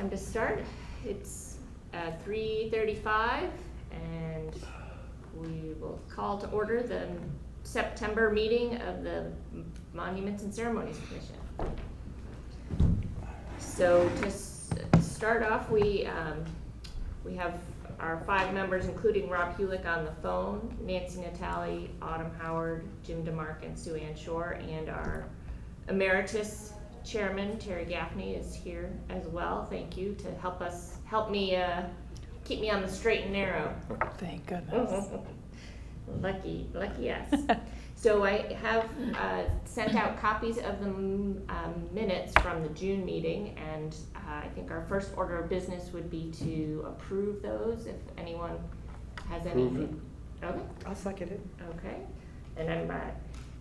Time to start. It's 3:35 and we will call to order the September meeting of the Monuments and Ceremonies Commission. So to start off, we have our 5 members, including Rob Hulick on the phone, Nancy Natale, Autumn Howard, Jim DeMark, and Sue Ann Shore, and our emeritus chairman, Terry Gaffney, is here as well. Thank you to help me keep me on the straight and narrow. Thank goodness. Lucky us. So I have sent out copies of the minutes from the June meeting, and I think our first order of business would be to approve those if anyone has anything. Okay. I'll second it. Okay. And I'm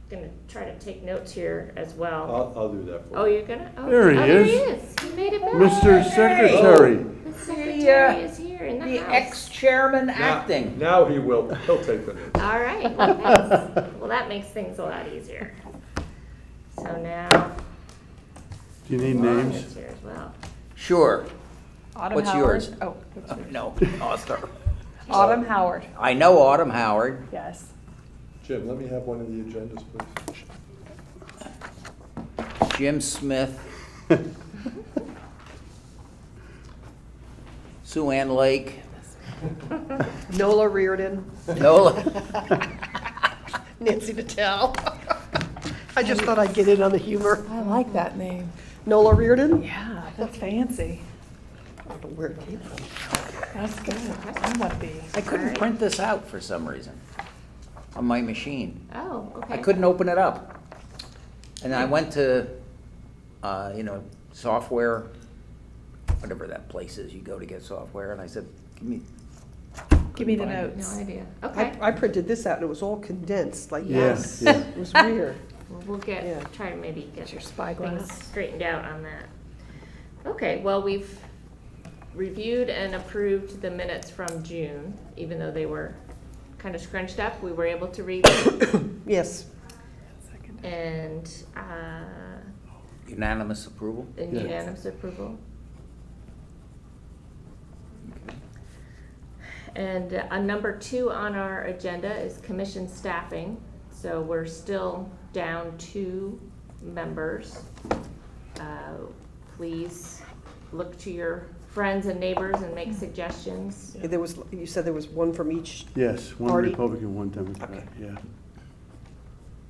going to try to take notes here as well. I'll do that for you. Oh, you're going to? Oh, There he there he is. is. He made it back. Mr. Secretary. The secretary is here in the house. ex-chairman acting. Now he'll take the notes. All right. Well, thanks. Well, that makes things a lot easier. So now, Do you need Lauren names? is here as well. Sure. Autumn What's Howard. yours? Oh, what's yours? No, Arthur. Autumn Howard. I know Autumn Howard. Yes. Jim, let me have one of the agendas, please. Jim Smith. Sue Ann Lake. Nola Reardon. Nola. Nancy Natale. I just thought I'd get in on the humor. I like that name. Nola Reardon? Yeah, that's fancy. I don't know where it came from. That's good. I want to be. I couldn't print this out for some reason on my machine. Oh, okay. I couldn't open it up. And I went to, software, whatever that place is you go to get software, and I said, Give me the find it. No notes. idea. Okay. I printed this out and it was all condensed, like Yes, this. yeah. It was weird. Well, we'll Yeah. try to maybe get It's your things spyglass. straightened out on that. Okay, well, we've reviewed and approved the minutes from June, even though they were kind of scrunched up. We were able to read them. Yes. Second. And unanimous approval? Yeah. unanimous approval. And number 2 on our agenda is commission staffing. So we're still down 2 members. Please look to your friends and neighbors and make suggestions. You said there was one from each. Yes, one Party? Republican, one Democrat, Okay. yeah.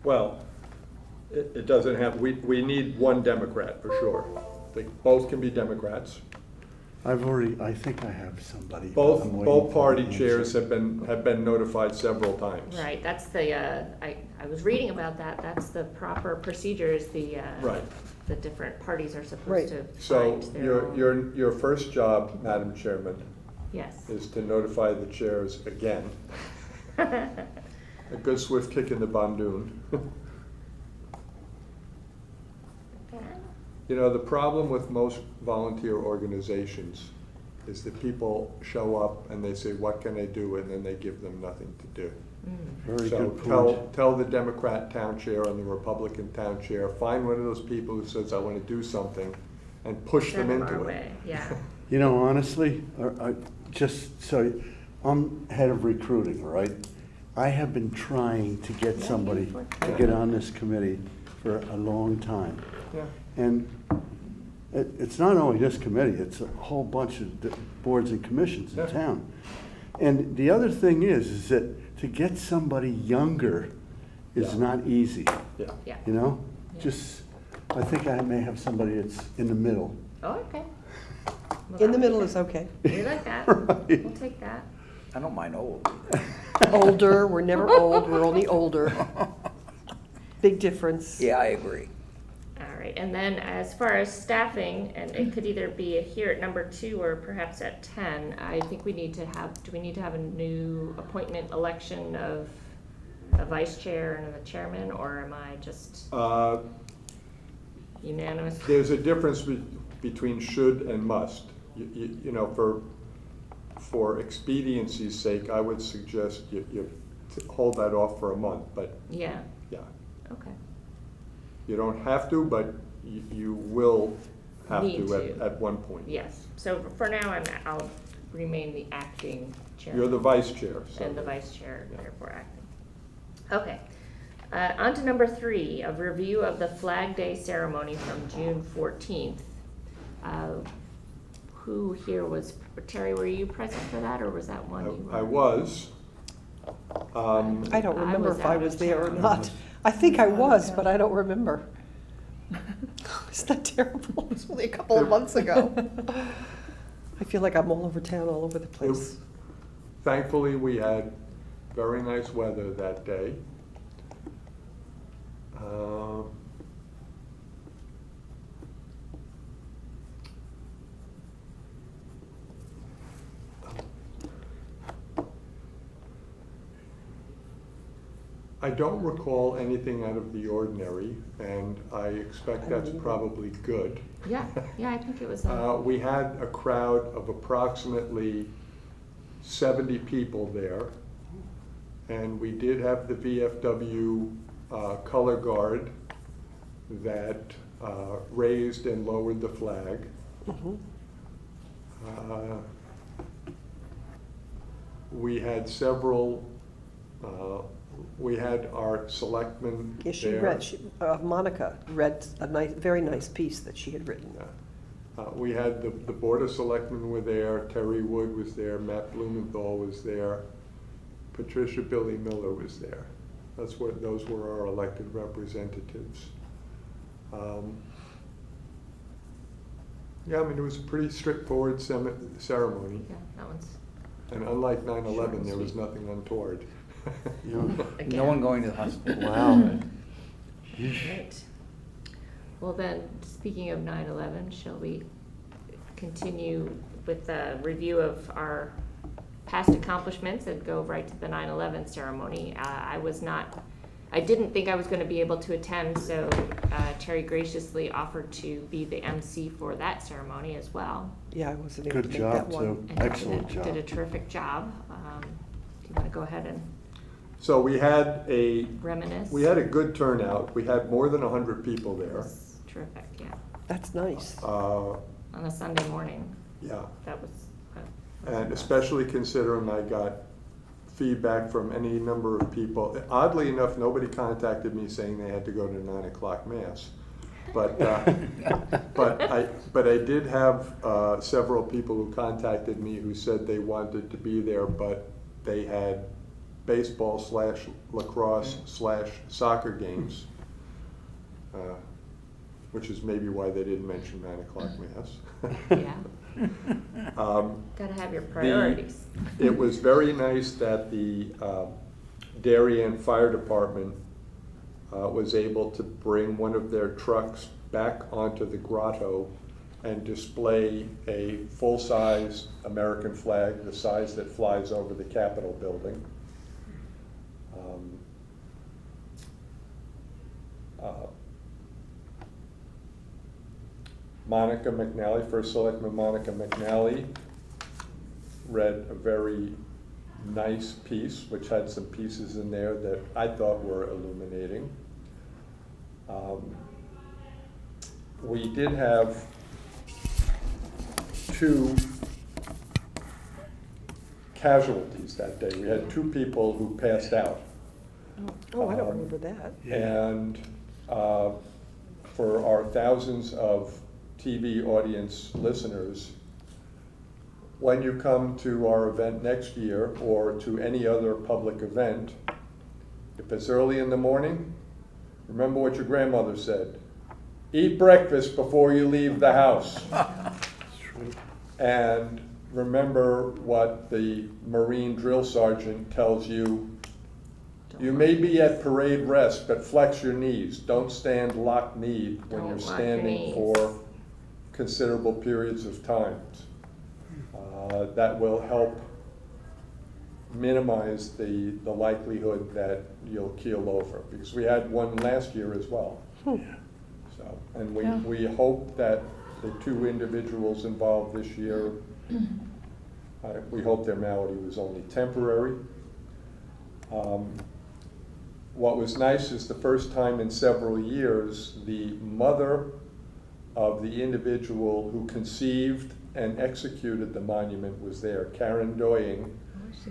Well, it doesn't have, we need one Democrat for sure. They both can be Democrats. I think I have somebody. Both I'm waiting both for party the chairs answer. have been notified several times. Right, that's the, I was reading about that. That's the proper procedure is Right. the different parties are supposed Right. to So find their own. your first job, Madam Chairman, Yes. is to notify the chairs again. A good swift kick in the bandoon. You know, the problem with most volunteer organizations is that people show up and they say, what can I do? And then they give them nothing to do. Very So good point. tell the Democrat town chair and the Republican town chair, find one of those people who says, I want to do something, and push them Send our into it. way, yeah. You know, honestly, I'm head of recruiting, all right? I have been trying to get somebody to get on this committee for a long time. Yeah. And it's not only this committee, it's a whole bunch of boards and commissions in Yeah. town. And the other thing is that to get somebody younger is Yeah. not easy, Yeah. Yeah. you know? Yeah. I think I may have somebody that's in the middle. Oh, okay. Well, In the that'll middle be is good. okay. We like that. Right. We'll take that. I don't mind old either. Older, we're never old, we're only older. Big difference. Yeah, I agree. All right, and then as far as staffing, and it could either be here at number 2 or perhaps at 10, I think do we need to have a new appointment election of a vice chair and a chairman, or am I just unanimous? There's a difference between should and must. You know, for expediency's sake, I would suggest you hold that off for a month, but Yeah, yeah. okay. You don't have to, but you will have Need to to. at one point. Yes, so for now, I'll remain the acting chair. You're the vice chair, so. And the vice chair, Yeah. therefore acting. Okay. On to number 3, a review of the Flag Day ceremony from June 14th. Who here was, Terry, were you present for that, or was that one you were? I was. I don't I remember was if I out was of there or town. not. I think I was, but I don't remember. Isn't that terrible? It was only a couple of months ago. I feel like I'm all over town, all over the place. Thankfully, we had very nice weather that day. I don't recall anything out of the ordinary, and I expect that's probably good. Yeah, I think it was, We had a crowd of approximately 70 people there, and we did have the VFW color guard that raised and lowered the flag. We had several, we had our selectmen Yeah, she there. read, Monica read a nice, very nice piece that she had written. We had the Board of Selectmen were there, Terry Wood was there, Matt Blumenthal was there, Patricia Billy Miller was there. Those were our elected representatives. Yeah, I mean, it was a pretty straightforward ceremony, yeah, that one's, and unlike 9/11, Short and there was sweet. nothing untoward. No one going to the hospital. Wow. great. Well then, speaking of 9/11, shall we continue with the review of our past accomplishments and go right to the 9/11 ceremony? I didn't think I was going to be able to attend, so Terry graciously offered to be the MC for that ceremony as well. Yeah, I wasn't able to Good make that job, one. too. And Excellent did job. a terrific job. Do you want to go ahead and So we had a reminisce? good turnout. We had more than 100 people It there. was terrific, yeah. That's nice. Uh, On a Sunday morning, Yeah, that was. and especially considering I got feedback from any number of people. Oddly enough, nobody contacted me saying they had to go to 9 o'clock mass. But I did have several people who contacted me who said they wanted to be there, but they had baseball/lacrosse/soccer games, which is maybe why they didn't mention 9 o'clock mass. Yeah, Um, gotta have your priorities. It was very nice that the Darien Fire Department was able to bring one of their trucks back onto the grotto and display a full-size American flag, the size that flies over the Capitol building. Monica McNally, First Selectman Monica McNally, read a very nice piece, which had some pieces in there that I thought were illuminating. We did have 2 casualties that day. We had 2 people who passed out. Oh, I don't remember that. And for our thousands of TV audience listeners, when you come to our event next year or to any other public event, if it's early in the morning, remember what your grandmother said. Eat breakfast before you leave the house. And remember what the Marine drill sergeant tells you. You may be at parade rest, but flex your knees. Don't stand lock-kneed when Don't you're lock your standing knees. for considerable periods of time. That will help minimize the likelihood that you'll keel over, because we had one last year as well. So, and Yeah. we hope that the 2 individuals involved this year, we hope their malady was only temporary. What was nice is the first time in several years, the mother of the individual who conceived and executed the monument was there. Karen Doying,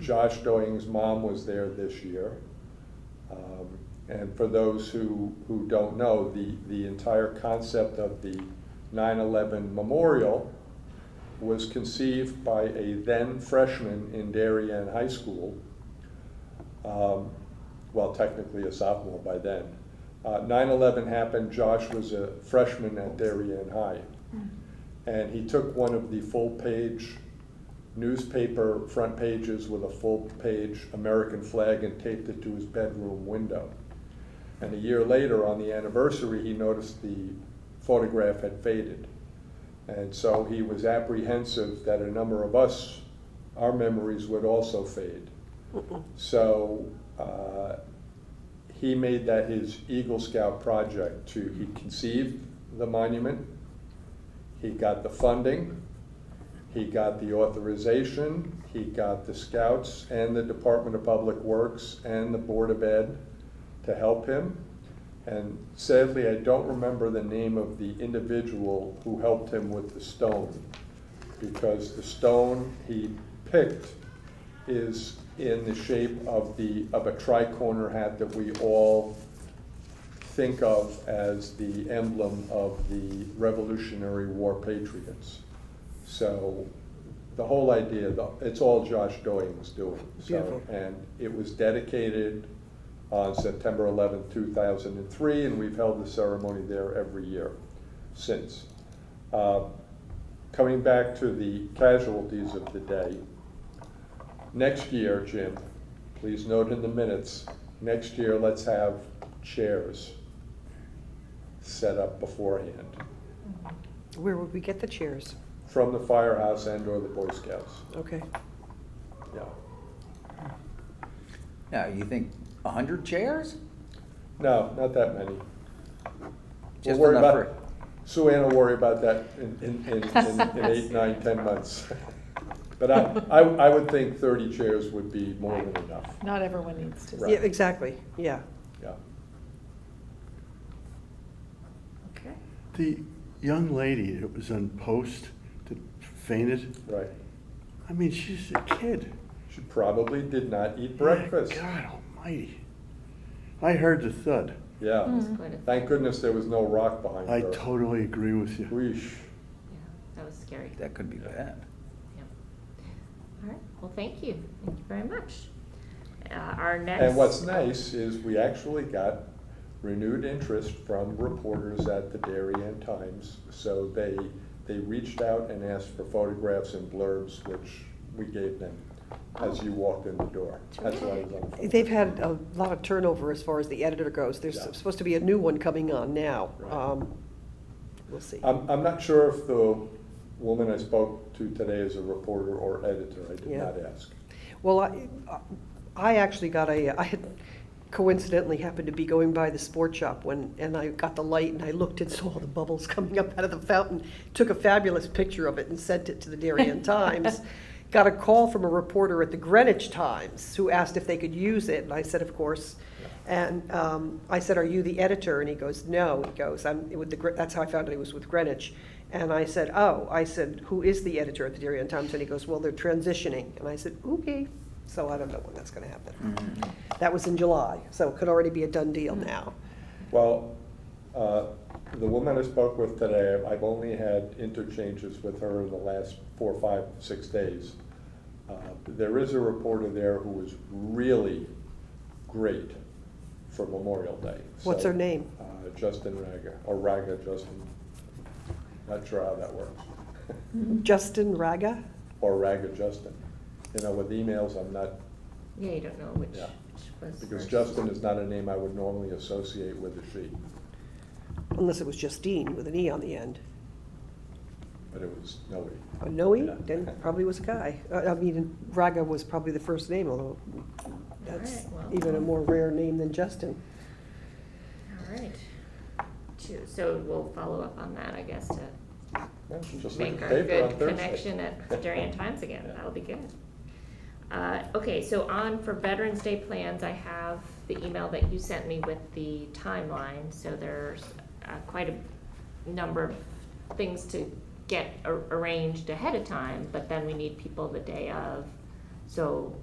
Josh Doying's mom was there this year. And for those who don't know, the entire concept of the 9/11 memorial was conceived by a then freshman in Darien High School, well, technically a sophomore by then. 9/11 happened, Josh was a freshman at Darien High. And he took one of the full-page newspaper front pages with a full-page American flag and taped it to his bedroom window. And a year later, on the anniversary, he noticed the photograph had faded. And so he was apprehensive that a number of us, our memories would also fade. So he made that his Eagle Scout project he conceived the monument, he got the funding, he got the authorization, he got the Scouts and the Department of Public Works and the Board of Ed to help him. And sadly, I don't remember the name of the individual who helped him with the stone, because the stone he picked is in the shape of a tri-corner hat that we all think of as the emblem of the Revolutionary War patriots. So the whole idea, it's all Josh Doying's doing. Beautiful. And it was dedicated on September 11, 2003, and we've held the ceremony there every year since. Coming back to the casualties of the day, next year, Jim, please note in the minutes, next year let's have chairs set up beforehand Where would we get the chairs? from the firehouse and or the Boy Scouts. Okay. Yeah. Now, you think 100 chairs? No, not that many. Just We'll worry enough about, Sue Ann will worry about that in 8, 9, 10 months. But I would think 30 chairs would be more than enough. Not everyone needs to. Right. Yeah, exactly, yeah. Yeah. Okay. The young lady that was on post that fainted, Right. I mean, she's a kid. She probably did not eat breakfast. God almighty. I heard the thud. Yeah. That's quite a thing. Thank goodness there was no rock behind I her. totally agree with you. Weesh. Yeah, that was scary. That could be bad. Yeah. All right, well, thank you. Thank you very much. Our next. And what's nice is we actually got renewed interest from reporters at the Darien Times. So they reached out and asked for photographs and blurbs, which we gave them as you walked in the door. That's why I was on the phone. They've had a lot of turnover as far as the editor goes. There's Yeah. supposed to be a new one coming on now. Right. We'll see. I'm not sure if the woman I spoke to today is a reporter or editor. I did Yeah. not ask. Well, I actually I had coincidentally happened to be going by the sports shop and I got the light and I looked and saw all the bubbles coming up out of the fountain, took a fabulous picture of it and sent it to the Darien Times. Got a call from a reporter at the Greenwich Times who asked if they could use it, and I said, of course. And I said, are you the editor? And he goes, no. He goes, I'm with that's how I found out he was with Greenwich. And I said, oh. I said, who is the editor at the Darien Times? And he goes, well, they're transitioning. And I said, okay. So I don't know when that's going to happen. Mhm. That was in July, so it could already be a done deal now. Well, the woman I spoke with today, I've only had interchanges with her in the last 4, 5, 6 days. There is a reporter there who was really great for Memorial Day. What's So, her name? Justin Raga, or Raga Justin. Not sure how that works. Justin Raga? Or Raga Justin. You know, with emails, I'm not, Yeah, you don't know which Yeah. was because first. Justin is not a name I would normally associate with a she, Unless it was Justine with an E on the end. but it was no E. A Noe? Yeah. Then probably was a guy. I mean, Raga was probably the first name, although that's All right, well. even a more rare name than Justin. All right. So we'll follow up on that, I guess, to Well, just look make at our the paper on good Thursday. connection at the Darien Times again. Yeah. That'll be good. Okay, so for Veterans Day plans, I have the email that you sent me with the timeline. So there's quite a number of things to get arranged ahead of time, but then we need people the day of. So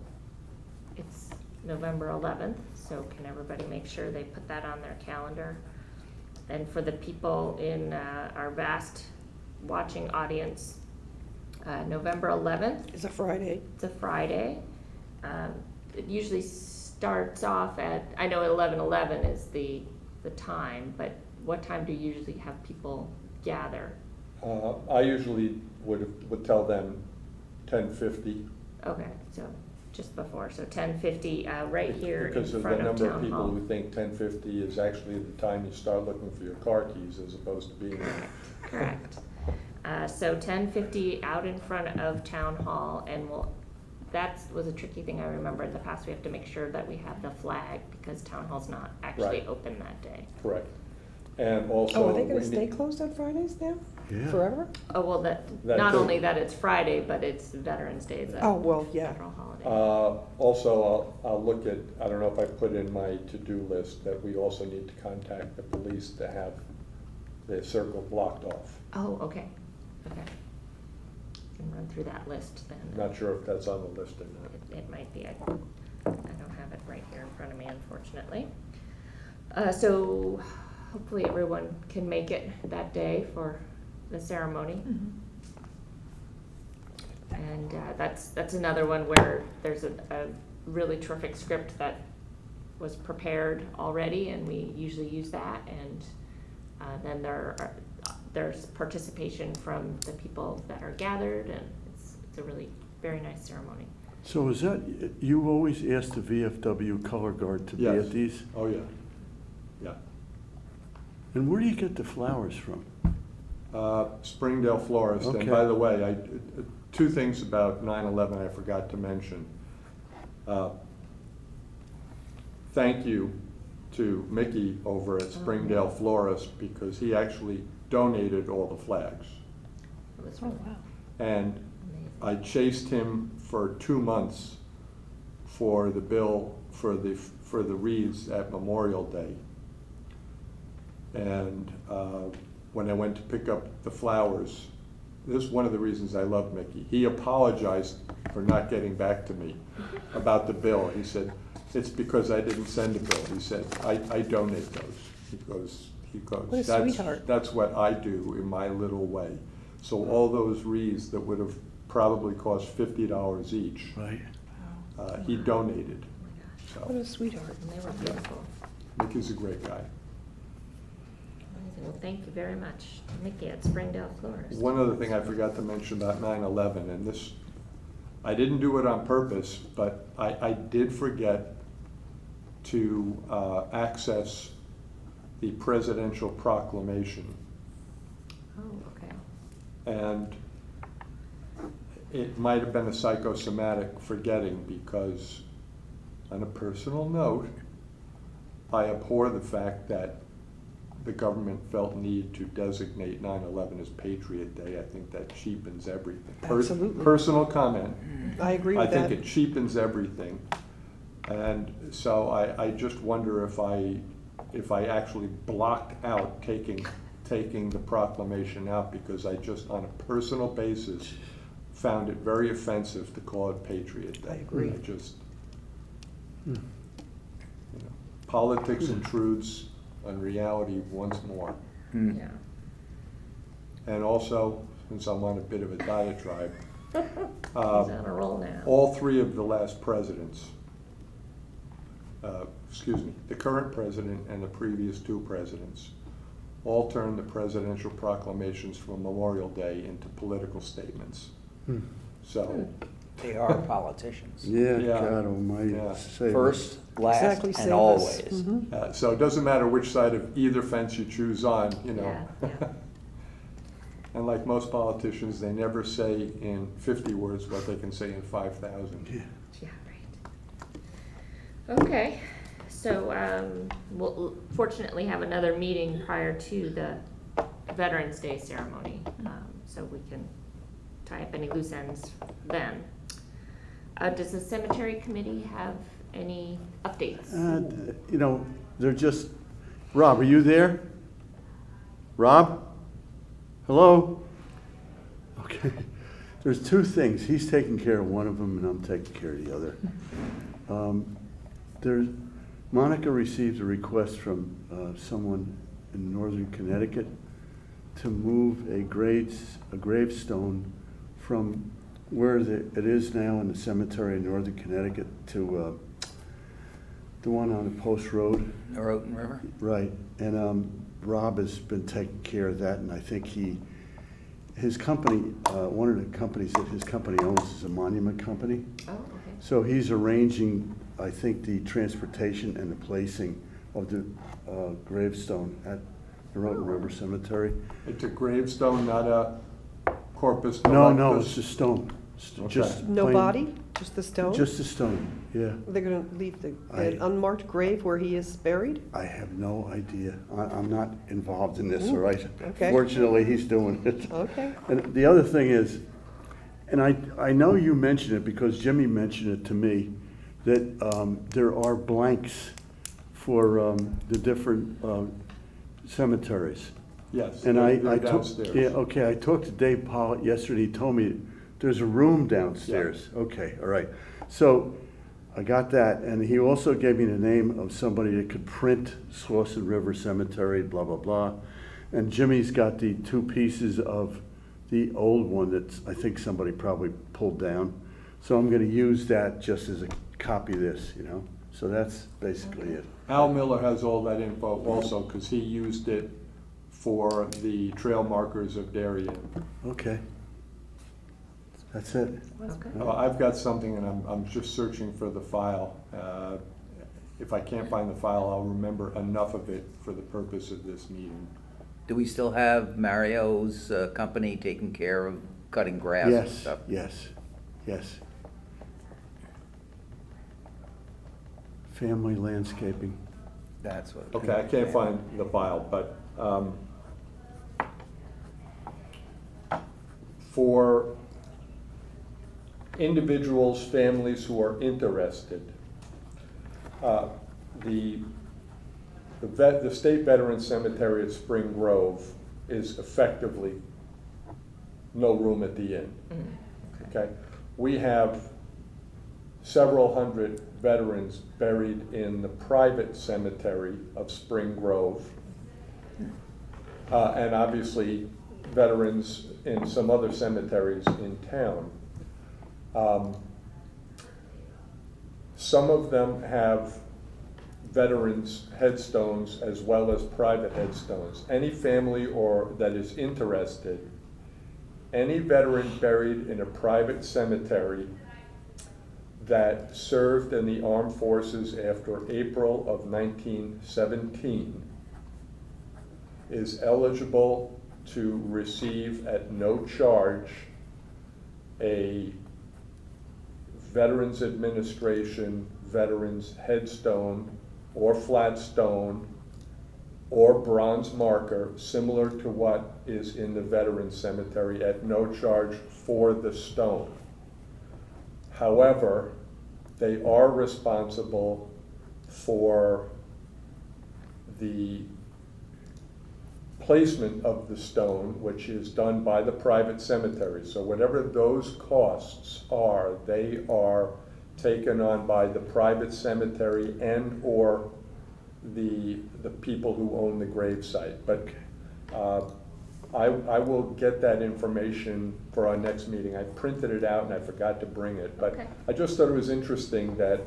it's November 11th, so can everybody make sure they put that on their calendar? And for the people in our vast watching audience, November 11th, It's a Friday. it's a Friday. It usually starts off at, I know 11:11 is the time, but what time do you usually have people gather? I usually would tell them 10:50. Okay, so just before, so 10:50, right here in Because of the front of number of Town people Hall. who think 10:50 is actually the time you start looking for your car keys as opposed to being there. Correct. So 10:50 out in front of Town Hall, and that was a tricky thing I remember in the past. We have to make sure that we have the flag because Town Hall's not actually Right. open that day. Correct. And also. Oh, are they gonna we stay need- closed on Fridays now? Yeah. Forever? Oh, well, That not too. only that it's Friday, but it's Veterans Day, it's a Oh, well, yeah. federal holiday. Also, I'll look at, I don't know if I put in my to-do list that we also need to contact the police to have the circle blocked off. Oh, okay, okay. Can run through that list then. Not sure if that's on the list or not. It might be, I don't have it right here in front of me, unfortunately. So hopefully everyone can make it that day for the ceremony. Mhm. And that's another one where there's a really terrific script that was prepared already, and we usually use that. And then there's participation from the people that are gathered, and it's a really very nice ceremony. So is that, you always ask the VFW color guard to be Yes. at these? Oh, yeah. Yeah. And where do you get the flowers from? Springdale Florist. And Okay. by the way, two things about 9/11 I forgot to mention. Thank you to Mickey over at Springdale Florist because he actually donated all the flags. It was Oh, really wow. And amazing. I chased him for 2 months for the bill for the wreaths at Memorial Day. And when I went to pick up the flowers, this is one of the reasons I love Mickey. He apologized for not getting back to me about the bill. He said, it's because I didn't send a bill. He said, I donate those. He goes, What a sweetheart. that's what I do in my little way. So all those wreaths that would have probably cost $50 each, Right. he donated. Oh my gosh, What So a sweetheart. and they were beautiful. Mickey's a great guy. Amazing. Well, thank you very much, Mickey at Springdale Florist. One other thing I forgot to mention about 9/11, and this, I didn't do it on purpose, but I did forget to access the presidential proclamation. Oh, okay. And it might have been a psychosomatic forgetting because, on a personal note, I abhor the fact that the government felt need to designate 9/11 as Patriot Day. I think that cheapens everything. Absolutely. Personal comment. I agree I with that. think it cheapens everything. And so I just wonder if I actually blocked out taking the proclamation out because I just, on a personal basis, found it very offensive to call it Patriot Day. I agree. I just, politics intrudes on reality once more. Hmm. Yeah. And also, since I'm on a bit of a diatribe, He's on a roll now. all three of the last presidents, the current president and the previous two presidents, all turned the presidential proclamations from Memorial Day into political statements. So, They are politicians. Yeah, Yeah. God almighty. Yeah. Save us. First, last, Exactly, save and us. always. Mhm. so it doesn't matter which side of either fence you choose on, you know. Yeah, yeah. And like most politicians, they never say in 50 words what they can say in 5,000. Yeah. Yeah, right. Okay, so we'll fortunately have another meeting prior to the Veterans Day ceremony, so we can tie up any loose ends then. Does the cemetery committee have any updates? You know, they're just, Rob, are you there? Rob? Hello? Okay. There's two things. He's taking care of one of them, and I'm taking care of the other. There's, Monica received a request from someone in northern Connecticut to move a gravestone from where it is now in the cemetery in northern Connecticut to the one on the Post Road. Norotan River? Right, and Rob has been taking care of that, and I think his company, one of the companies that his company owns is a monument company. Oh, okay. So he's arranging, I think, the transportation and the placing of the gravestone at the Norotan River Cemetery. It's a gravestone, not a corpus No, delictus? it's a stone. Okay. Just No plain- body, just the stone? Just a stone, yeah. They're gonna leave an I- unmarked grave where he is buried? I have no idea. I'm not involved in this, all right? okay. Fortunately, he's doing it. Okay. And the other thing is, and I know you mentioned it because Jimmy mentioned it to me, that there are blanks for the different cemeteries. Yes, And they're I downstairs. yeah, okay, I talked to Dave Pollitt yesterday, he told me there's a room downstairs. Okay, all right. So I got that, and he also gave me the name of somebody that could print Slauson River Cemetery, blah, blah, blah. And Jimmy's got the two pieces of the old one that I think somebody probably pulled down. So I'm gonna use that just as a copy of this, you know? So that's basically it. Al Miller has all that info also, because he used it for the trail markers of Darien. Okay. That's it. Okay. I've got something, and I'm just searching for the file. If I can't find the file, I'll remember enough of it for the purpose of this meeting. Do we still have Mario's company taking care of cutting grass and Yes, stuff? yes, yes. Family landscaping. That's what. Okay, I can't find the file, but for individuals, families who are interested, the State Veterans Cemetery at Spring Grove is effectively no room at the inn. Okay, we have several hundred veterans buried in the private cemetery of Spring Grove, and obviously veterans in some other cemeteries in town. Some of them have veterans headstones as well as private headstones. Any family that is interested, any veteran buried in a private cemetery that served in the armed forces after April of 1917 is eligible to receive at no charge a Veterans Administration veterans headstone or flat stone or bronze marker similar to what is in the Veterans Cemetery at no charge for the stone. However, they are responsible for the placement of the stone, which is done by the private cemetery. So whatever those costs are, they are taken on by the private cemetery and or the people who own the gravesite. But I will get that information for our next meeting. I printed it out and I forgot to bring it, but Okay. I just thought it was interesting that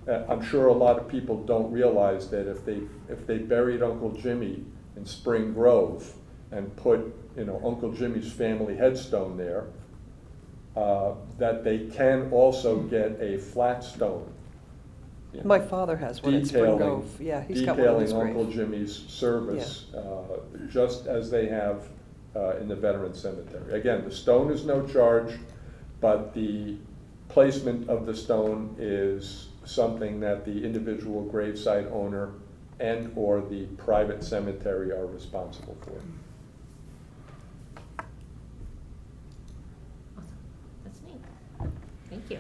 I'm sure a lot of people don't realize that if they buried Uncle Jimmy in Spring Grove and put, you know, Uncle Jimmy's family headstone there, that they can also get a flat stone. You know, My father has one at Spring Grove. Yeah, he's got one on his detailing Uncle grave. Jimmy's service, just as they have in the Veterans Cemetery. Again, the stone is no charge, but the placement of the stone is something that the individual gravesite owner and or the private cemetery are responsible for. Awesome. That's neat. Thank you.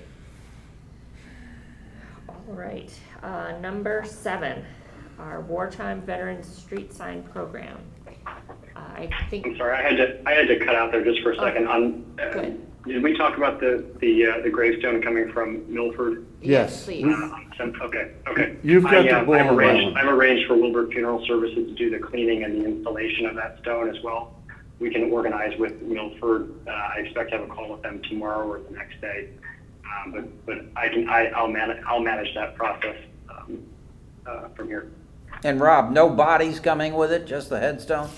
All right, number 7, our Wartime Veterans Street Sign Program. I think, I'm sorry, I had to cut out there just for a second. Good. Did we talk about the gravestone coming from Milford? Yes. please. Okay. You've got the ball I've on that one. arranged for Wilbur Funeral Services to do the cleaning and the installation of that stone as well. We can organize with Milford. I expect to have a call with them tomorrow or the next day. But I'll manage that process from here. And Rob, no bodies coming with it, just the headstone?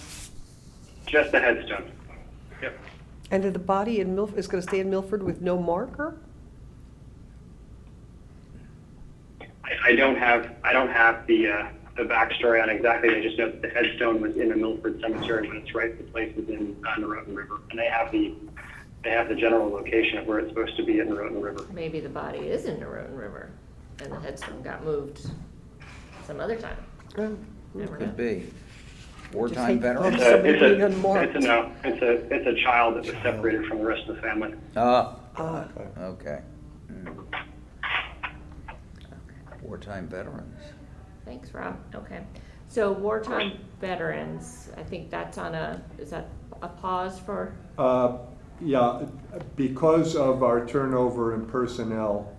Just the headstone. Yep. And the body in Milford is going to stay in Milford with no marker? I don't have the backstory on exactly. They just know that the headstone was in the Milford Cemetery, but its rightful place is in the Noroton River, and they have the general location of where it's supposed to be in the Noroton River. Maybe the body is in the Noroton River and the headstone got moved some other time. Oh, Never know. Could be. Just Wartime hate- veterans? Somebody being unmarked. It's a child that was separated from the rest of the family. Okay. Wartime veterans. Thanks, Rob. Okay. So wartime veterans, I think that's is that a pause for? Yeah, because of our turnover in personnel,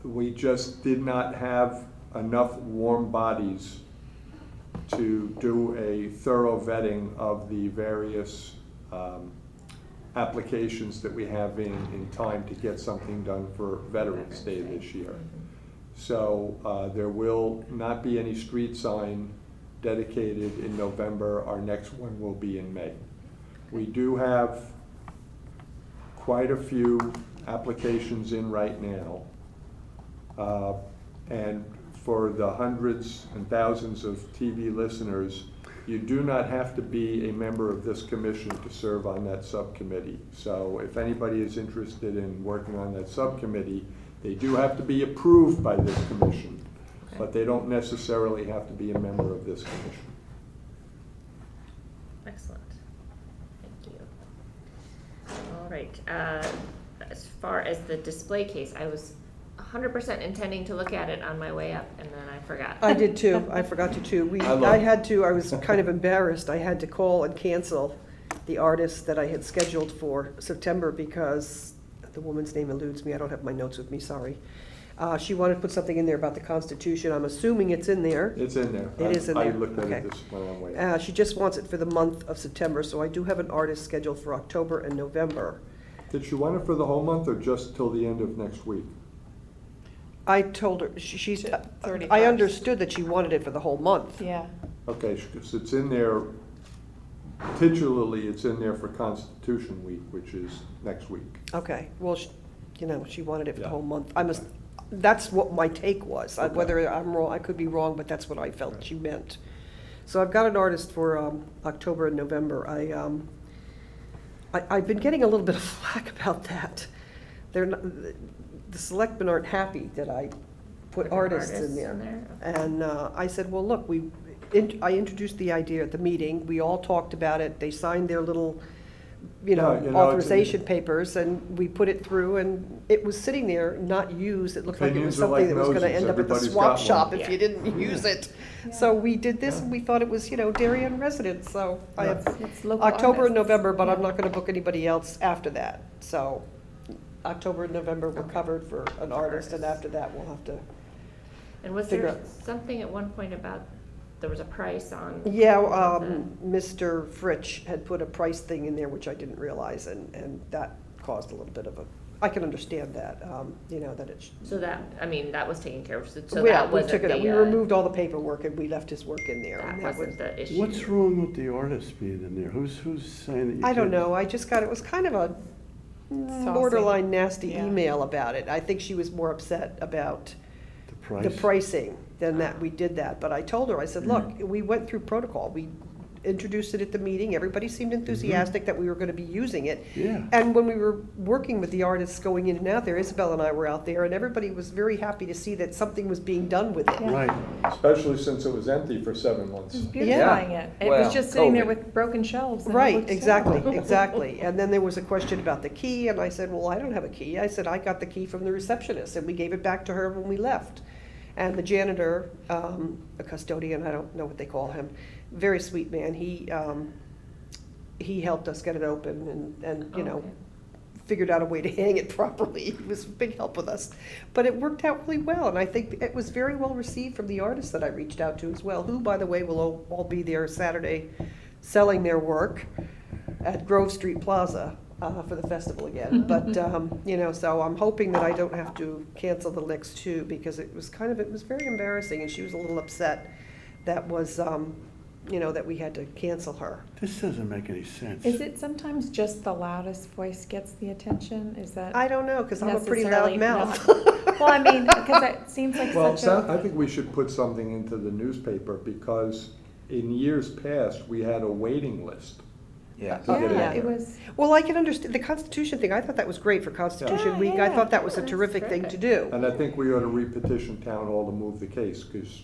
we just did not have enough warm bodies to do a thorough vetting of the various applications that we have in time to get something done for Veterans Day this year. So there will not be any street sign dedicated in November. Our next one will be in May. We do have quite a few applications in right now. And for the hundreds and thousands of TV listeners, you do not have to be a member of this commission to serve on that subcommittee. So if anybody is interested in working on that subcommittee, they do have to be approved by this commission, but they don't necessarily have to be a member of this commission. Excellent. Thank you. All right. As far as the display case, I was 100% intending to look at it on my way up, and then I forgot. I did too. I forgot to too. I was kind of embarrassed. I had to call and cancel the artist that I had scheduled for September because the woman's name eludes me. I don't have my notes with me, sorry. She wanted to put something in there about the Constitution. I'm assuming it's in there. It's in there. It is in I there. looked at Okay. it this when I'm waiting. She just wants it for the month of September, so I do have an artist scheduled for October and November. Did she want it for the whole month or just till the end of next week? I told her, she's, I 31st. understood that she wanted it for the whole month. Yeah. Okay, because it's in there, titularly, it's in there for Constitution Week, which is next week. Okay, well, she wanted it for the Yeah. whole month. That's what my take was. Okay. Whether I'm wrong, I could be wrong, but that's what I felt she meant. So I've got an artist for October and November. I've been getting a little bit of flack about that. The selectmen aren't happy that I put artists in there. And I said, well, look, I introduced the idea at the meeting. We all talked about it. They signed their little, authorization papers, and we put it through, and it was sitting there, not used. It looked like it was Opinions are like something that was gonna noses. end up at the Everybody's swap got one. shop if Yeah. you didn't use it. So we did this, and we thought it was, Darien residents, so I have It's local October and artists. November, but I'm Yeah. not gonna book anybody else after that. So October and November we're covered for an artist, and after that we'll have to, And was figure there out- something at one point about, there was a price on? yeah, Mr. Fritsch had put a price thing in there, which I didn't realize, and that caused a little bit of I can understand that, that it's. So that was taken care of, so Yeah, that we wasn't took it out. the, We removed all the paperwork and we left his work in there. that and wasn't the issue. What's wrong with the artist being in there? Who's saying that you I don't can't- know, I just got, it was kind of a Saucy. borderline nasty Yeah. email about it. I think she was more upset about The price? the pricing than that we did that. But I told her, I said, look, we went through protocol. We introduced it at the meeting. Everybody seemed enthusiastic that we were gonna be using it. Yeah. And when we were working with the artists going in and out there, Isabel and I were out there, and everybody was very happy to see that something was being done with it. Yeah. Right. Especially since it was empty for 7 months. It was beautifying it. It was Well, just sitting there COVID. with broken shelves. and it Right, looked exactly, terrible. exactly. And then there was a question about the key, and I said, well, I don't have a key. I said, I got the key from the receptionist, and we gave it back to her when we left. And the janitor, a custodian, I don't know what they call him, very sweet man. He helped us get it open and you know, Okay. figured out a way to hang it properly. He was a big help with us. But it worked out really well, and I think it was very well received from the artists that I reached out to as well, who, by the way, will all be there Saturday selling their work at Grove Street Plaza for the festival again. But, you know, so I'm hoping that I don't have to cancel the next two, because it was very embarrassing, and she was a little upset that was, you know, that we had to cancel her. This doesn't make any sense. Is it sometimes just the loudest voice gets the attention? Is that? I don't know, because I'm a pretty necessarily loud mouth. not- Well, I mean, because it seems like Well, such I a, think we should put something into the newspaper, because in years past, we had a waiting list. Yeah. to get in yeah, it there. was, Well, I can understand, the Constitution thing, I thought that was great for Constitution Yeah, Week. I yeah, thought that was a yeah, terrific that's thing to terrific. do. And I think we ought to re-petition town hall to move the case, because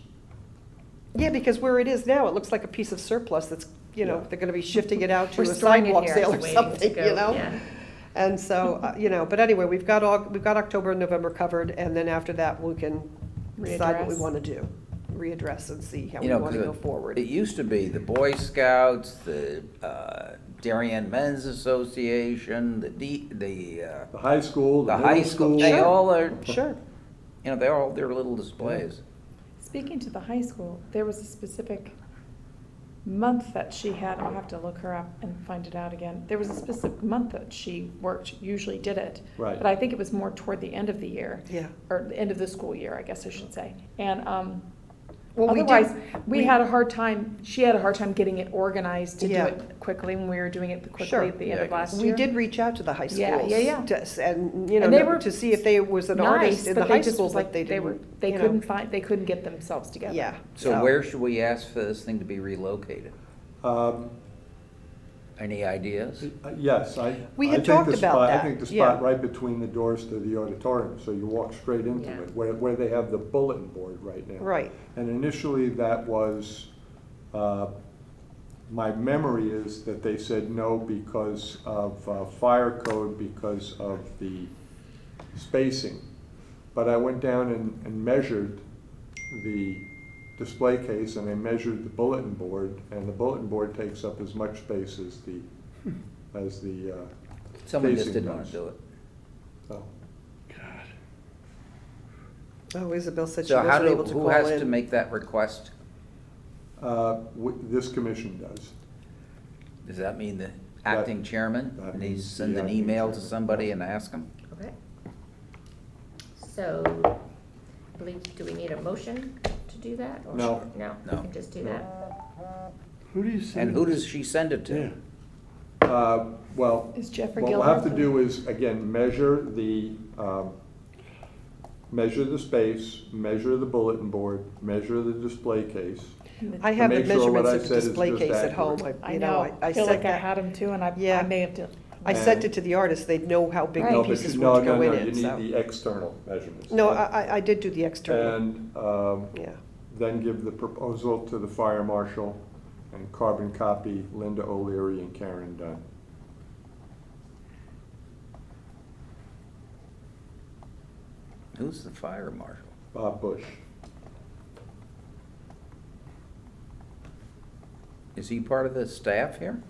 Yeah, because where it is now, it looks like a piece of surplus that's, you know, Yeah. they're gonna be shifting it out to We're a storing it sidewalk here. sale or Waiting to something, go, you know? yeah. And so, you know, but anyway, we've got October and November covered, and then after that, we can decide what we Readdress. wanna do. Readdress and see how You we know, wanna 'cause go forward. it used to be the Boy Scouts, the Darien Men's Association, the high school, the the high middle school, school. they Sure. all are, Sure. you know, they're all their little displays. speaking to the high school, there was a specific month that she had, I'll have to look her up and find it out again. There was a specific month that she worked, usually did it. Right. But I think it was more toward the end of the year. Yeah. Or the end of the school year, I guess I should say. And, Well, we did- otherwise, we we- had a hard time, she had a hard time getting it organized to do Yeah. it quickly when we were doing it Sure. quickly at the end of Yeah, last We year. did reach out to the high schools. Yeah, yeah, yeah. And, you And they know, were to see if there was an Nice, artist in the but high they just school, was but like, they they were, didn't, they you know. couldn't find, they couldn't get themselves together. Yeah. So where should we ask for this thing to be relocated? Um, Any ideas? Yes, We I had think talked the about spot- that, I think the yeah. spot right between the doors to the auditorium, so you walk straight into Yeah. it, where they have the bulletin board right now. Right. And initially, that was, my memory is that they said no because of fire code, because of the spacing. But I went down and measured the display case, and I measured the bulletin board, and the bulletin board takes up as much space as the Someone just facing didn't want does. to do it. So, God. Oh, Isabel said she So how wasn't do, able to who call has to in. make that request? this commission does. Does that mean the acting chairman that needs means to send the an acting email to chairman. somebody and ask them? Okay. So, I believe, do we need a motion to do that? or- No. No, we No. can just do No. that. Who do you send? And who does she send it Yeah. Well, Is Jeffrey what we'll have to Gilbert do is, again, measure the space, measure the bulletin board, measure the display case. I have the make sure what measurements I of the said is display just case at home. accurate. I You know, I feel sent like I that- had them too, and Yeah. I may have done. I sent it to the artist, they'd know how big Right. the No, but pieces you- were no, to go no, in no, it, you need so. the external measurements. No, I did do the external, And yeah. then give the proposal to the fire marshal and carbon copy Linda O'Leary and Karen Dunn. Who's the fire marshal? Bob Bush. Is he part of the staff here?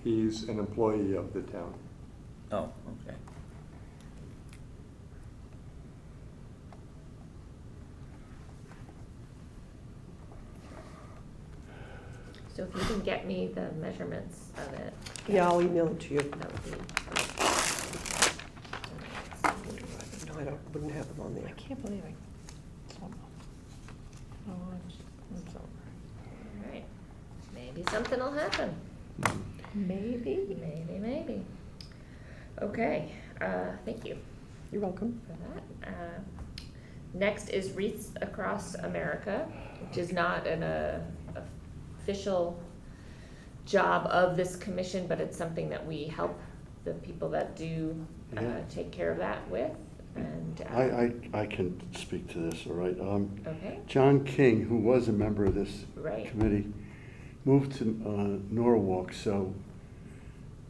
He's an employee of the town. Oh, okay. So if you can get me the measurements of it, Yeah, I'll email it to you. that would be. No, wouldn't have them on I there. can't believe I. Oh, I'm sorry. All right, maybe something will happen. Maybe. Maybe. Okay, thank you You're welcome. for that. Next is Wreaths Across America, which is not an official job of this commission, but it's something that we help the people that do Yeah. take care of that with. And I can speak to this, all right? okay, John King, who was a member of this Right. committee, moved to Norwalk, so,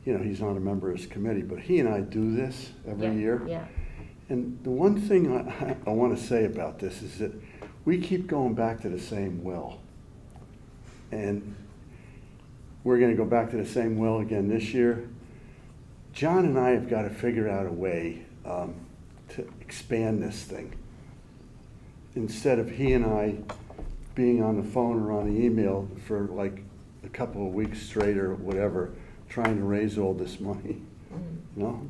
you know, he's not a member of his committee, but he and I do this every yeah, year. yeah, And the one thing I want to say about this is that we keep going back to the same well. And we're going to go back to the same well again this year. John and I have got to figure out a way to expand this thing. Instead of he and I being on the phone or on the email for like a couple of weeks straight or whatever, trying to raise all this money. You know,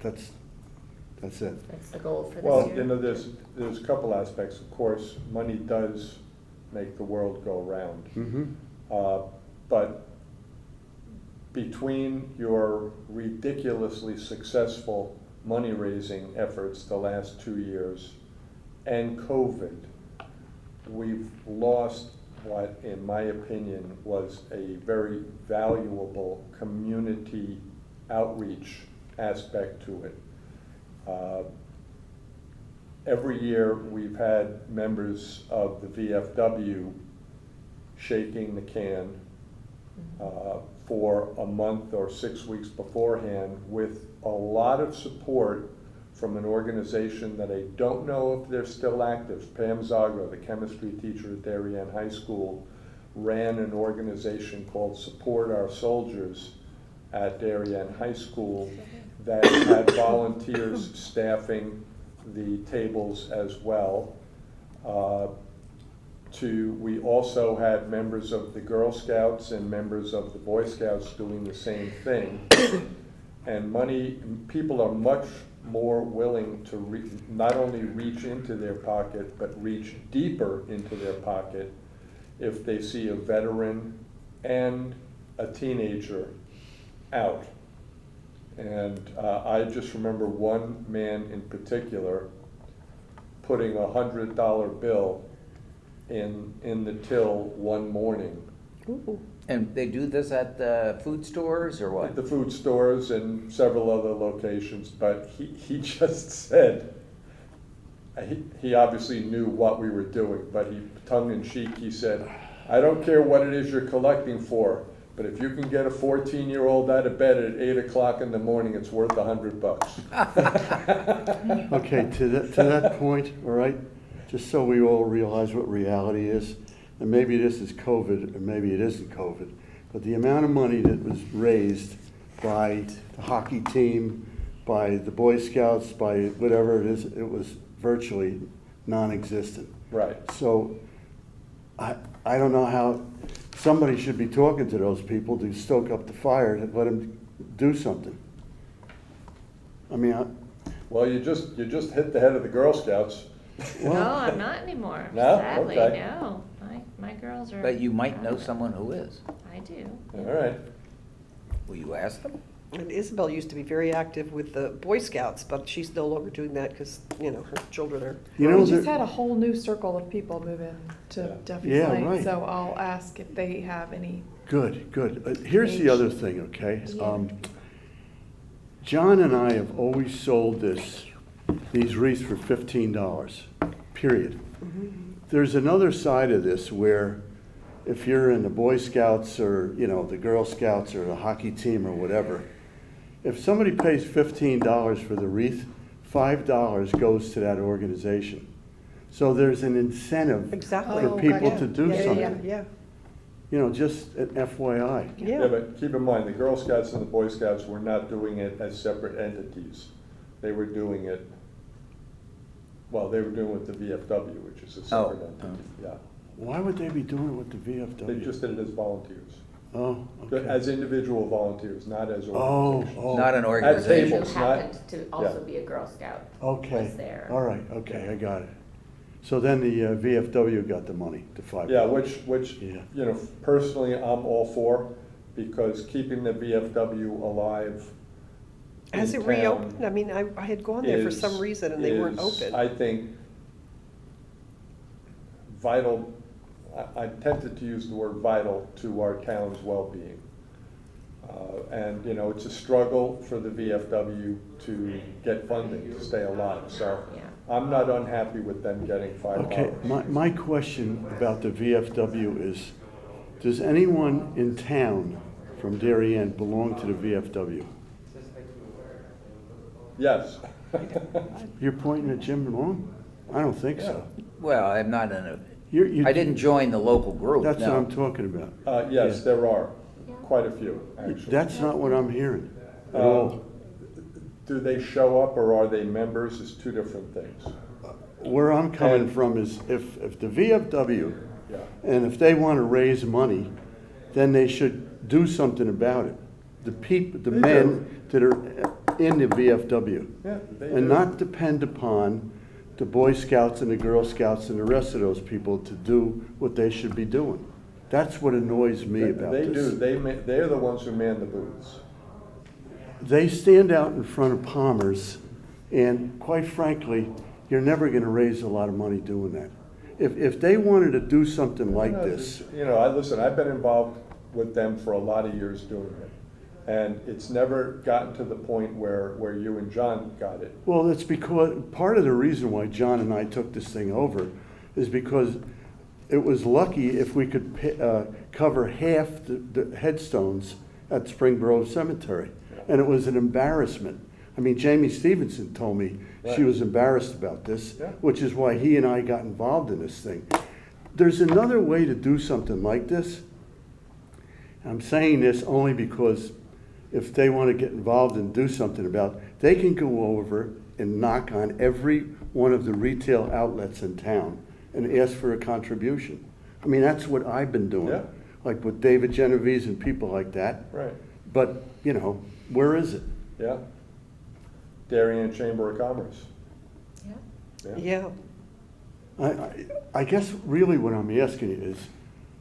that's it. That's the goal for this Well, year. you know, there's a couple aspects. Of course, money does make the world go round. Mm-hmm. But between your ridiculously successful money-raising efforts the last 2 years and COVID, we've lost what, in my opinion, was a very valuable community outreach aspect to it. Every year, we've had members of the VFW shaking the can for a month or 6 weeks beforehand with a lot of support from an organization that I don't know if they're still active. Pam Zagra, the chemistry teacher at Darien High School, ran an organization called Support Our Soldiers at Darien High School that had volunteers staffing the tables as well. We also had members of the Girl Scouts and members of the Boy Scouts doing the same thing. And people are much more willing to not only reach into their pocket, but reach deeper into their pocket if they see a veteran and a teenager out. And I just remember one man in particular putting a $100 bill in the till one morning. Ooh. And they do this at the food stores or what? At the food stores and several other locations, but he just said, he obviously knew what we were doing, but tongue in cheek, he said, I don't care what it is you're collecting for, but if you can get a 14-year-old out of bed at 8 o'clock in the morning, it's worth $100. Okay, to that point, all right, just so we all realize what reality is, and maybe this is COVID, or maybe it isn't COVID, but the amount of money that was raised by the hockey team, by the Boy Scouts, by whatever it is, it was virtually non-existent. Right. So I don't know how, somebody should be talking to those people to stoke up the fire and let them do something. I mean, Well, you just hit the head of the Girl Scouts. No, I'm not anymore. No? Sadly, Okay. no. My girls are. But you might know someone who is. I do. All right. Will you ask them? And Isabel used to be very active with the Boy Scouts, but she's no longer doing that because, you know, her children are. you know, We just there- had a whole new circle of people move in to Yeah. Duffy's Yeah, Lane, right. so I'll ask if they have any. Good, good. Here's the other thing, okay? Yeah. John and I have always sold these wreaths for $15, period. There's another side of this where if you're in the Boy Scouts or, you know, the Girl Scouts or the hockey team or whatever, if somebody pays $15 for the wreath, $5 goes to that organization. So there's an incentive Exactly. for Oh, people gotcha. to do Yeah, something. yeah, You know, just an FYI. Yeah, but keep in mind, the Girl Scouts and the Boy Scouts were not doing it as separate entities. They were doing it, well, they were doing it with the VFW, which is a separate Oh. entity, yeah. Why would they be doing it with the VFW? They just did it as volunteers, Oh, okay. as individual volunteers, not as Oh, organizations. oh. Not an At organization. tables, Who not- happened to also yeah. be a Girl Scout. Okay, Was there. all right, okay, I got it. So then the VFW got the money, the $5. Yeah, which, Yeah. you know, personally, I'm all for, because keeping the VFW alive Has in it reopened? town I mean, I had gone there for is- some reason and they weren't is, open. I think, vital, I'm tempted to use the word vital to our town's well-being. And, you know, it's a struggle for the VFW to get funding to stay alive, so Yeah. I'm not unhappy with them getting $5. Okay, my question about the VFW is, does anyone in town from Darien belong to the VFW? Yes. You're pointing at Jim Long? I don't think so. Well, I'm not in a, You- I didn't join the local group, That's what no. I'm talking about. Yes, Yeah. there are, quite a few, actually. That's not what I'm hearing at Um, all. Do they show up or are they members is two different things. Where I'm coming and- from is if the VFW, Yeah. and if they want to raise money, then they should do something about it. The people, the They men that are in the VFW. Yeah, they And do. not depend upon the Boy Scouts and the Girl Scouts and the rest of those people to do what they should be doing. That's what annoys me about They this. do, they're the ones who man the booths. They stand out in front of Palmer's, and quite frankly, you're never gonna raise a lot of money doing that. If they wanted to do something like this, You know, listen, I've been involved with them for a lot of years doing it. And it's never gotten to the point where you and John got it. well, it's because, part of the reason why John and I took this thing over is because it was lucky if we could cover half the headstones at Springboro Cemetery. And it was an embarrassment. I mean, Jamie Stevenson told me she Right. was embarrassed about this, Yeah. which is why he and I got involved in this thing. There's another way to do something like this. I'm saying this only because if they want to get involved and do something about it, they can go over and knock on every one of the retail outlets in town and ask for a contribution. I mean, that's what I've been doing, Yeah. like with David Genovese and people like that. Right, But, you know, where is it? yeah. Darien Chamber of Commerce. Yeah. Yeah. Yeah, I guess really what I'm asking you is,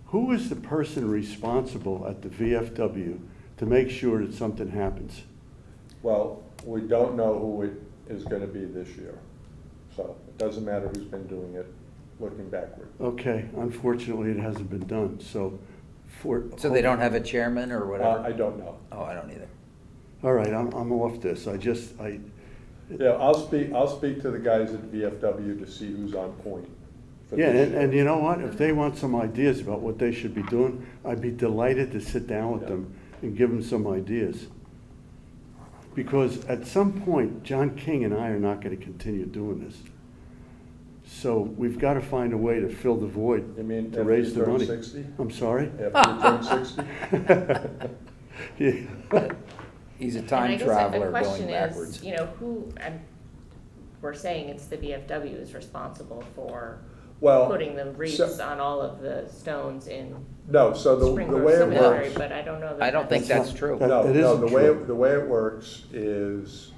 who is the person responsible at the VFW to make sure that something happens? Well, we don't know who it is gonna be this year. So it doesn't matter who's been doing it, looking backward. Okay, unfortunately, it hasn't been done, so So they don't have a chairman or whatever? I don't know. Oh, I don't either. All right, I'm off this. Yeah, I'll speak to the guys at VFW to see who's on point. for Yeah, this and year. you know what? If they want some ideas about what they should be doing, I'd be delighted to sit down with Yeah. them and give them some ideas. Because at some point, John King and I are not gonna continue doing this. So we've gotta find a way to fill the void, You mean to after raise you the turn money. 60? I'm sorry? After you turn 60? Yeah. He's a And I time guess traveler the going question backwards. is, you know, we're saying it's the VFW is responsible for Well, putting the wreaths so- on all of the stones in No, so the Springboro way it Cemetery, works. but I don't know that. I don't think That's that's not- true. that- No, that no, isn't true. the way it works is,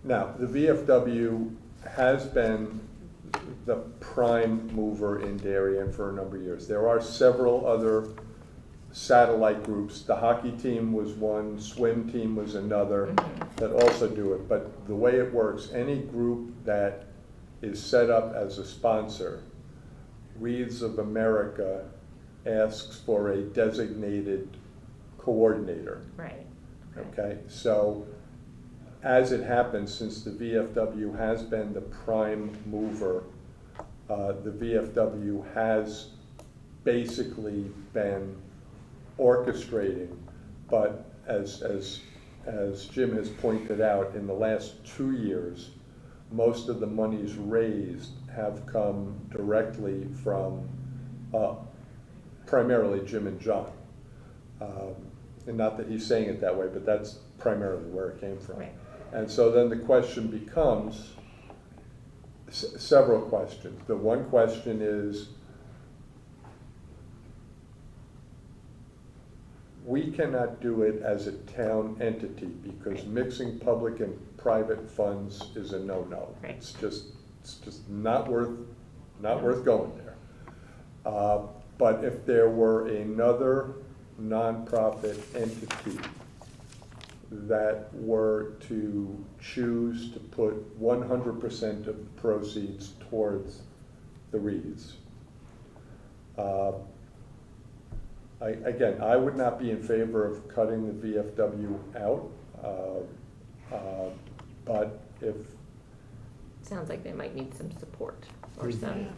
now, the VFW has been the prime mover in Darien for a number of years. There are several other satellite groups. The hockey team was one, swim team was another, that also do it. But the way it works, any group that is set up as a sponsor, Wreaths of America asks for a designated coordinator. Right. Okay, so as it happens, since the VFW has been the prime mover, the VFW has basically been orchestrating, but as Jim has pointed out, in the last 2 years, most of the monies raised have come directly from primarily Jim and John. And not that he's saying it that way, but that's primarily where it came from. Right. And so then the question becomes several questions. The one question is, we cannot do it as a town entity because mixing public and private funds is a no-no. Right. It's just not worth going there. But if there were another nonprofit entity that were to choose to put 100% of the proceeds towards the wreaths, again, I would not be in favor of cutting the VFW out, but if, Sounds like they might need some support or some,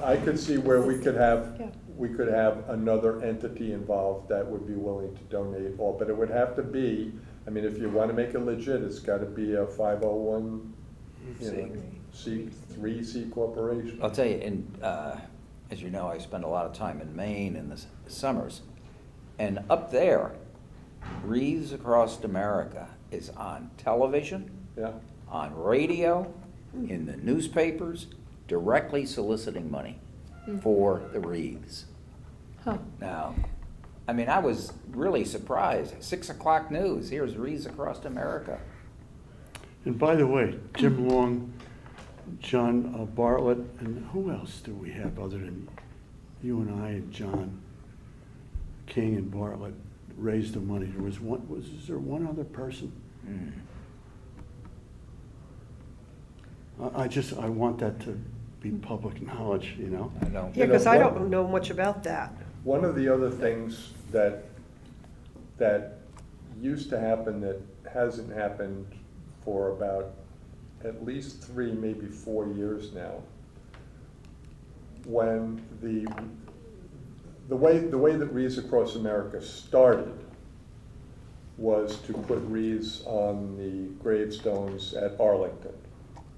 I could see where we could have, Yeah. we could have another entity involved that would be willing to donate all, but it would have to be I mean, if you want to make it legit, it's got to be a 501, you know, C corporation. I'll tell you, as you know, I spend a lot of time in Maine in the summers, and up there, Wreaths Across America is on television, Yeah, on radio, in the newspapers, directly soliciting money for the wreaths. Huh. Now, I mean, I was really surprised. 6 o'clock news, here's Wreaths Across America. And by the way, Jim Long, John Bartlett, and who else do we have other than you and I and John King and Bartlett raised the money? Is there one other person? I want that to be public knowledge, you know? I don't. Yeah, because I don't know much about that. one of the other things that used to happen that hasn't happened for about at least 3, maybe 4 years now, when the way that Wreaths Across America started was to put wreaths on the gravestones at Arlington.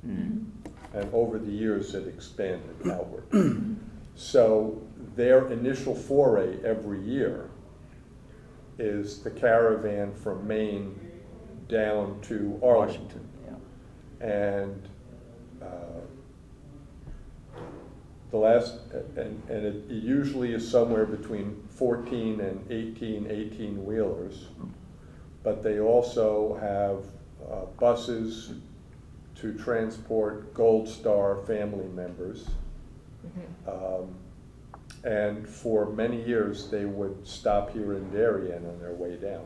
And over the years, it expanded outward. So their initial foray every year is the caravan from Maine down to Arlington. And it usually is somewhere between 14 and 18 wheelers, but they also have buses to transport Gold Star family members. And for many years, they would stop here in Darien on their way down.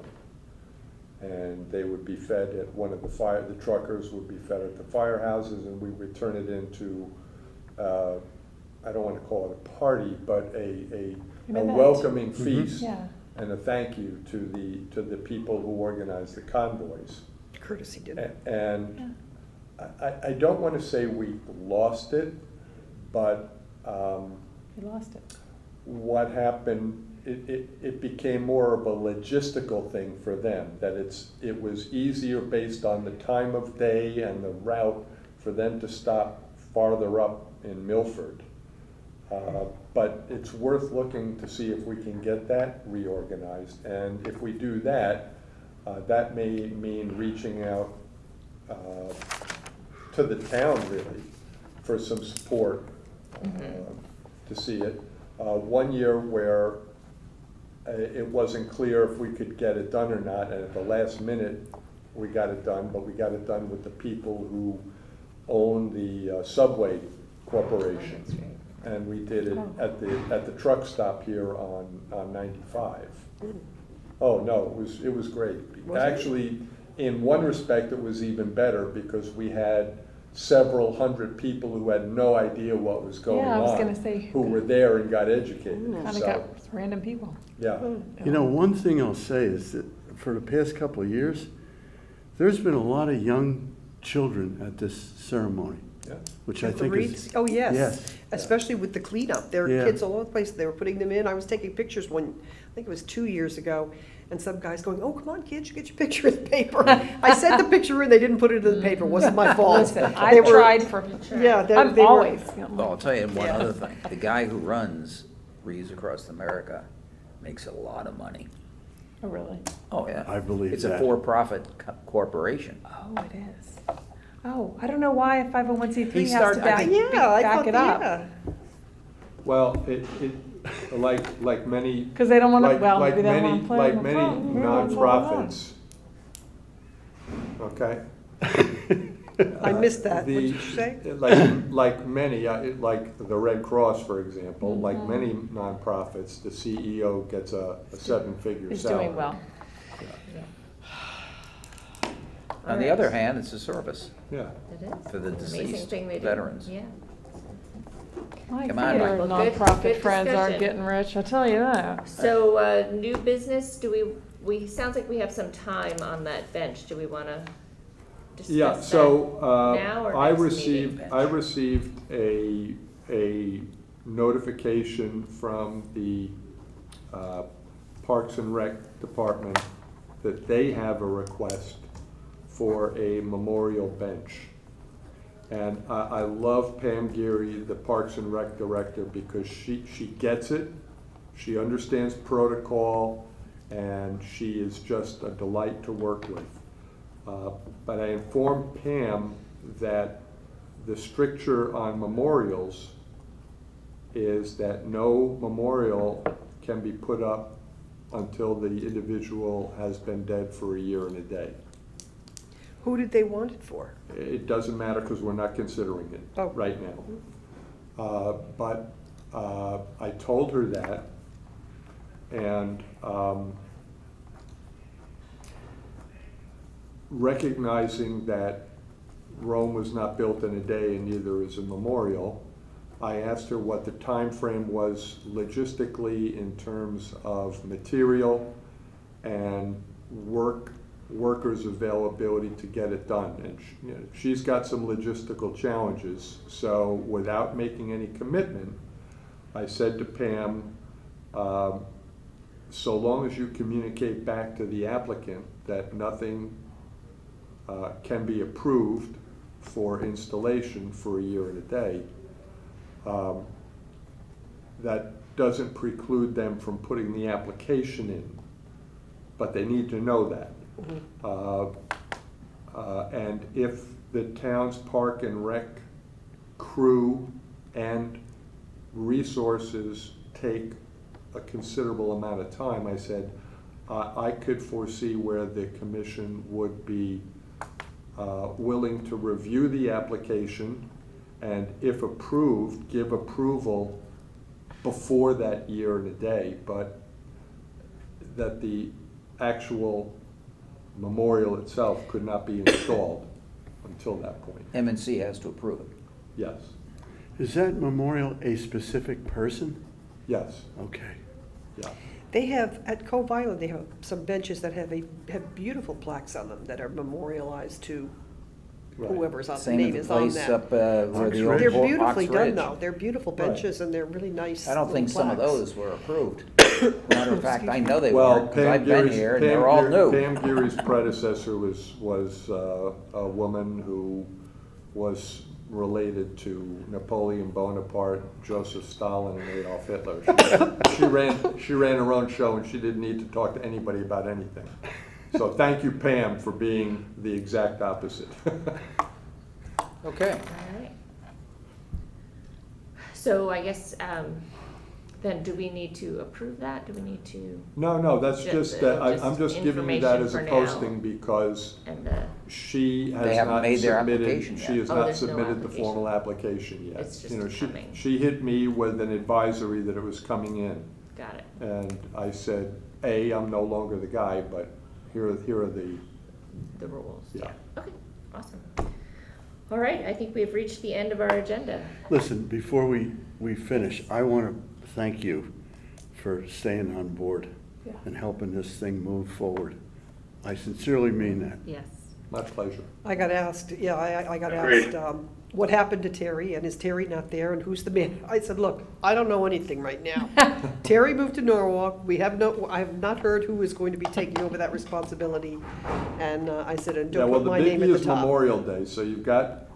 And they would be fed at one of the truckers would be fed at the firehouses, and we would turn it into, I don't want to call it a party, but a event. welcoming feast Yeah. and a thank you to the people who organized the convoys. Courtesy dinner. And I don't want to say we lost it, but We lost it. what happened, it became more of a logistical thing for them, that it was easier based on the time of day and the route for them to stop farther up in Milford. But it's worth looking to see if we can get that reorganized. And if we do that, that may mean reaching out to the town really for some support to see it. One year where it wasn't clear if we could get it done or not, and at the last minute we got it done, but we got it done with the people who own the subway corporation. And we did it at the truck stop here on 95. Oh no, it was great. Actually, in one respect, it was even better because we had several hundred people who had no idea what was going Yeah, I was on, gonna say, who were there and got educated. Kind of So, got random people. yeah, You know, one thing I'll say is that for the past couple of years, there's been a lot of young children at this ceremony, yeah. which I With the think wreaths? is. Oh, yes. Yes. Especially with the cleanup. There Yeah. are kids all over the place. They were putting them in. I was taking pictures I think it was 2 years ago, and some guy's going, "Oh, come on, kids, you get your picture in the paper." I sent the picture in, they didn't put it in the paper. It wasn't my fault. Listen, They I've were- tried for, Yeah, I'm they were- always, Well, I'll tell you one Yeah. other thing. The guy who runs Wreaths Across America makes a lot of money. oh, really? Oh, yeah. I believe It's that. a for-profit corporation. Oh, it is. Oh, I don't know why a 501c3 He has started- to I back, think- Yeah, I back thought it that, up. yeah. Well, like many. Because they don't want to, Like- well, like maybe they don't many- want to play Like on the many phone. Who knows what's going on? nonprofits, okay? I missed that. What The- did you say? Like many, like the Red Cross, for example, like Mm-hmm. many nonprofits, the CEO gets a 7-figure He's salary. doing well. On the other hand, it's a service Yeah. It is. for the Amazing deceased thing they do. veterans. Yeah. My Come on, theater Michael. Well, good nonprofit friends aren't discussion. getting rich, I'll tell you that. So, new business, sounds like we have some time on that bench. Do we want to discuss Yeah, that so, now or I next received, meeting? I received a notification from the Parks and Rec Department that they have a request for a memorial bench. And I love Pam Geary, the Parks and Rec director, because she gets it, she understands protocol, and she is just a delight to work with. But I informed Pam that the stricture on memorials is that no memorial can be put up until the individual has been dead for a year and a day. Who did they want it for? It doesn't matter because we're not considering it Oh. right now. But I told her that, and recognizing that Rome was not built in a day and neither is a memorial, I asked her what the time frame was logistically in terms of material and workers' availability to get it done. And she's got some logistical challenges, so without making any commitment, I said to Pam, so long as you communicate back to the applicant that nothing can be approved for installation for a year and a day, that doesn't preclude them from putting the application in, but they need to know that. And if the town's park and rec crew and resources take a considerable amount of time, I said, I could foresee where the commission would be willing to review the application and, if approved, give approval before that year and a day, but that the actual memorial itself could not be installed until that point. M&C has to approve it. Yes, Is that memorial a specific person? yes, Okay. yeah. They have, at Cove Island, they have some benches that have beautiful plaques on them that are memorialized to Right. whoever's on, the Same name at is the on place that. up where the Ox old Ridge. They're Ox beautifully done Ridge. though. They're beautiful Right. benches and they're really nice. I don't think little some of plaques. those were approved. Matter of fact, I know they Well, weren't, because I've been here and they're all new. Pam Geary's predecessor was a woman who was related to Napoleon Bonaparte, Joseph Stalin, and Adolf Hitler. She ran her own show and she didn't need to talk to anybody about anything. So thank you, Pam, for being the exact opposite. Okay. All right. So I guess, then do we need to approve that? Do we need to, No, that's Just- just, I'm just just giving you that as a information for now. posting because and she has They haven't not made their submitted, application she yet. has Oh, not there's no submitted the application. formal application yet. It's just You know, coming. she hit me with an advisory that it was coming in. got it, And I said, I'm no longer the guy, but here are the, the rules? Yeah. Okay, awesome. All right, I think we've reached the end of our agenda. Listen, before we finish, I want to thank you for staying on board Yeah. and helping this thing move forward. I sincerely mean that. Yes. my pleasure. I got asked, yeah, I got Agreed. asked, what happened to Terry and is Terry not there and who's the man? I said, look, I don't know anything right now. Terry moved to Norwalk. I have not heard who is going to be taking over that responsibility. And I said, and Yeah, don't well, put the my name at biggie the is top. Memorial Day, so you've got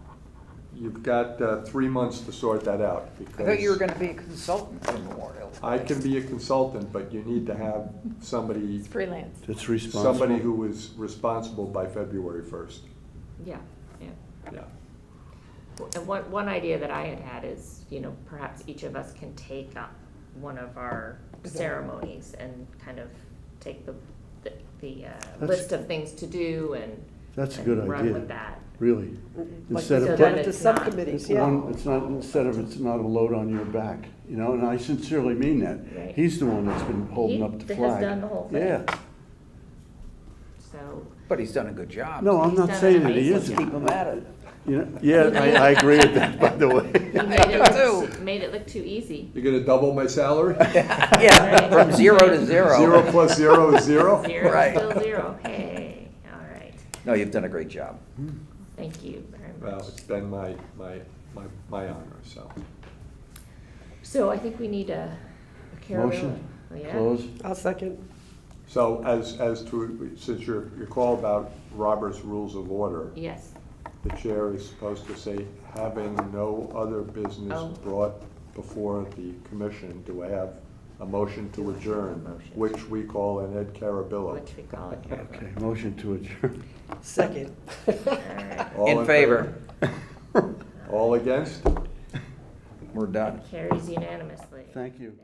3 months to sort that out. I thought you were because gonna be a consultant for Memorial. I can be a consultant, but you need to have somebody, It's freelance. It's responsible. somebody who is responsible by February 1st. Yeah, yeah. Yeah. And one idea that I had is, perhaps each of us can take up one of our ceremonies and kind of take the list of things to do and That's a good run idea. with that. Really. Like Instead so of that put it to it's not- subcommittees, It's yeah. not a load on your back, and I sincerely mean that. Right. He's the one that's been holding He up the has flag. done the whole thing. Yeah. So, But he's done a good job. No, I'm He's not done saying an that he amazing Keep isn't. him at it. Yeah, I agree with that, by the he way. made it look too easy. You're gonna double my salary? Yeah, from 0 to 0. 0 plus 0 is 0? Zero, Right. still zero. Hey, all right. No, you've done a great job. Thank you very Well, much. it's been my honor, so. So I think we need a carol. Motion, Yeah. close. I'll second. So as to, since your call about Robert's Rules of Order, Yes. the chair is supposed to say, having no other business Oh. brought before the commission, do I have a motion to adjourn? Motion. Which we call an Ed Carabillo. Which we call it. Okay, motion to adjourn. Second. All right. All In favor. All against? We're done. Carries unanimously. Thank you. Thank